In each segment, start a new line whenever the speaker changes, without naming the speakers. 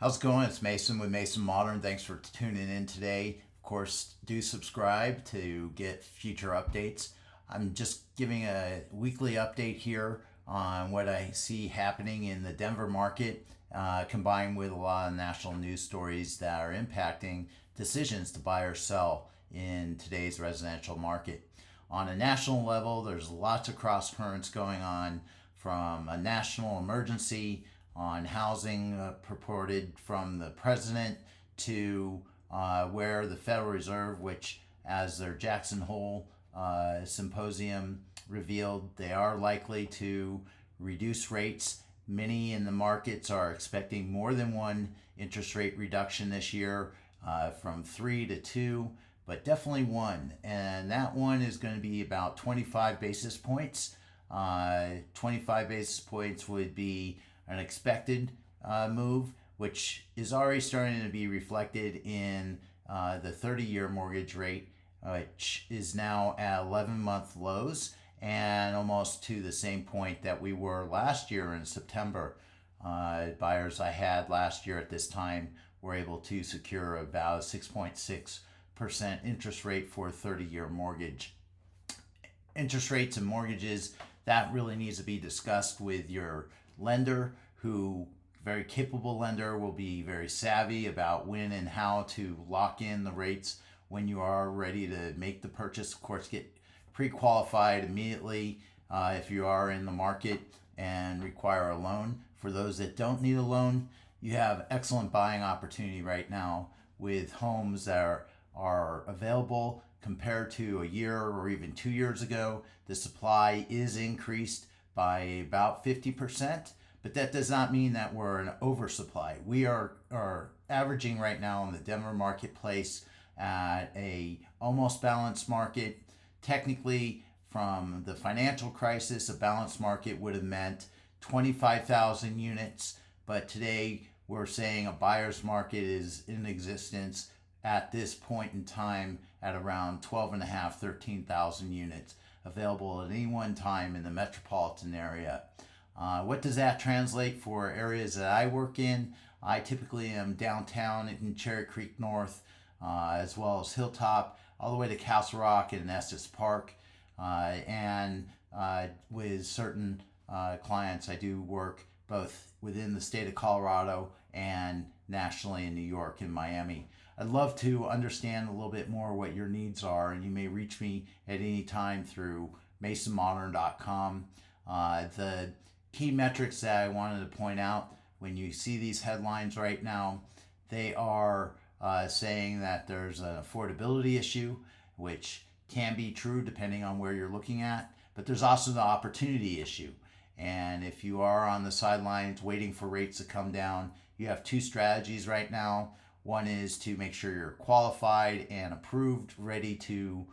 How's it going? It's Mason with Mason Modern. Thanks for tuning in today. Of course, do subscribe to get future updates. I'm just giving a weekly update here on what I see happening in the Denver market, combined with a lot of national news stories that are impacting decisions to buy or sell in today's residential market. On a national level, there's lots of cross currents going on, from a national emergency on housing purported from the president to where the Federal Reserve, which as their Jackson Hole symposium revealed, they are likely to reduce rates. Many in the markets are expecting more than one interest rate reduction this year, from 3 to 2, but definitely one. And that one is going to be about 25 basis points. 25 basis points would be an expected move, which is already starting to be reflected in the 30-year mortgage rate, which is now at 11-month lows and almost to the same point that we were last year in September. Buyers I had last year at this time were able to secure about a 6.6% interest rate for a 30-year mortgage. Interest rates and mortgages, that really needs to be discussed with your lender, who, very capable lender, will be very savvy about when and how to lock in the rates when you are ready to make the purchase. Of course, get pre-qualified immediately if you are in the market and require a loan. For those that don't need a loan, you have excellent buying opportunity right now with homes that are available compared to a year or even 2 years ago. The supply is increased by about 50%, but that does not mean that we're an oversupply. We are averaging right now in the Denver marketplace at a almost balanced market. Technically, from the financial crisis, a balanced market would have meant 25,000 units, but today we're saying a buyer's market is in existence at this point in time at around 12.5, 13,000 units available at any one time in the metropolitan area. What does that translate for areas that I work in? I typically am downtown in Cherry Creek North, as well as Hilltop, all the way to Castle Rock and Estes Park. And with certain clients, I do work both within the state of Colorado and nationally in New York and Miami. I'd love to understand a little bit more what your needs are, and you may reach me at any time through MASONmodern.com. The key metrics that I wanted to point out when you see these headlines right now, they are saying that there's an affordability issue, which can be true depending on where you're looking at, but there's also the opportunity issue. And if you are on the sidelines waiting for rates to come down, you have two strategies right now. One is to make sure you're qualified and approved, ready to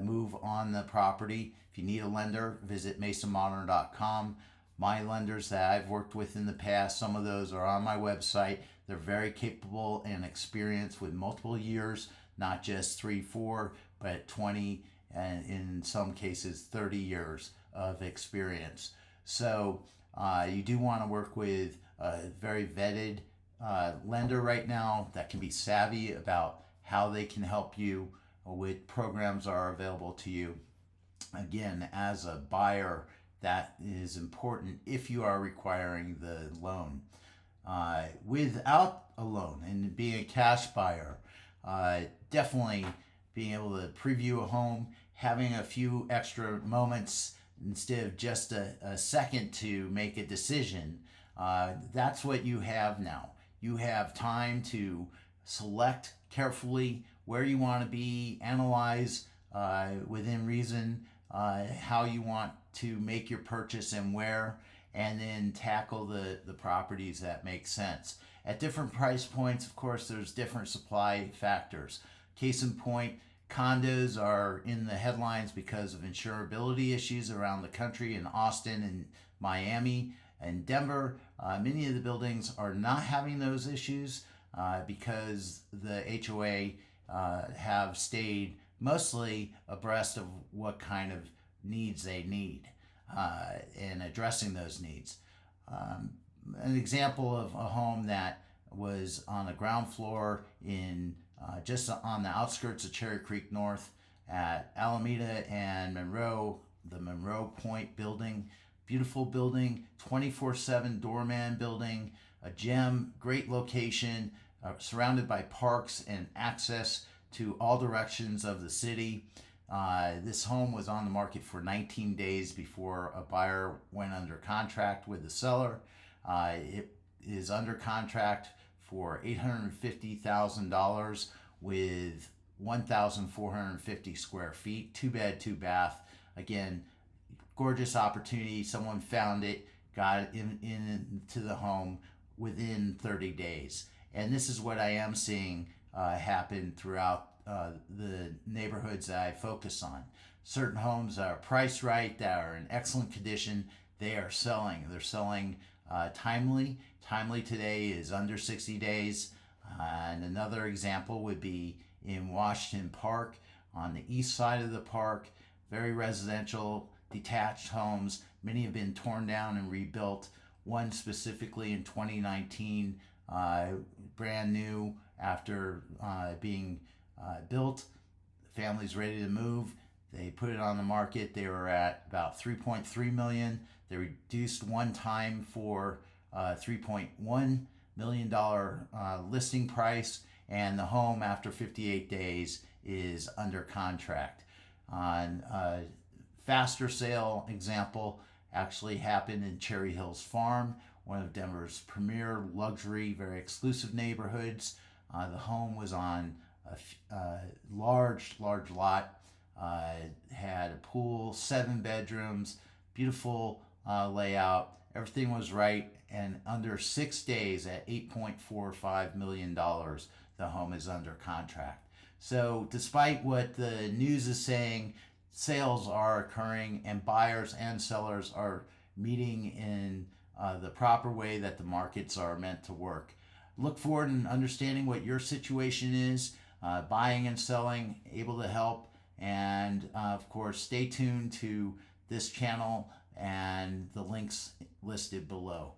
move on the property. If you need a lender, visit Masonmodern.com. My lenders that I've worked with in the past, some of those are on my website. They're very capable and experienced with multiple years, not just 3, 4, but 20, and in some cases 30 years of experience. So you do want to work with a very vetted lender right now that can be savvy about how they can help you, with programs are available to you. Again, as a buyer, that is important if you are requiring the loan. Without a loan and being a cash buyer, definitely being able to preview a home, having a few extra moments instead of just a second to make a decision, that's what you have now. You have time to select carefully where you want to be, analyze within reason how you want to make your purchase and where, and then tackle the properties that make sense. At different price points, of course, there's different supply factors. Case in point, condos are in the headlines because of insurability issues around the country in Austin and Miami and Denver. Many of the buildings are not having those issues because the HOA have stayed mostly abreast of what kind of needs they need and addressing those needs. An example of a home that was on the ground floor in just on the outskirts of Cherry Creek North at Alameda and Monroe, the Monroe Point building. Beautiful building, 24/7 doorman building, a gem, great location, surrounded by parks and access to all directions of the city. This home was on the market for 19 days before a buyer went under contract with the seller. It is under contract for $850,000 with 1,450 square feet, 2 bed, 2 bath. Again, gorgeous opportunity. Someone found it, got it into the home within 30 days. And this is what I am seeing happen throughout the neighborhoods that I focus on. Certain homes are priced right, that are in excellent condition, they are selling. They're selling timely. Timely today is under 60 days. And another example would be in Washington Park on the east side of the park. Very residential, detached homes. Many have been torn down and rebuilt. One specifically in 2019, brand new after being built. The family's ready to move. They put it on the market. They were at about $3.3 million. They reduced one time for $3.1 million listing price, and the home after 58 days is under contract. On a faster sale example actually happened in Cherry Hills Farm, one of Denver's premier luxury, very exclusive neighborhoods. The home was on a large lot, had a pool, 7 bedrooms, beautiful layout. Everything was right, and under 6 days at $8.45 million, the home is under contract. So despite what the news is saying, sales are occurring and buyers and sellers are meeting in the proper way that the markets are meant to work. Look forward and understanding what your situation is, buying and selling, able to help. And of course, stay tuned to this channel and the links listed below.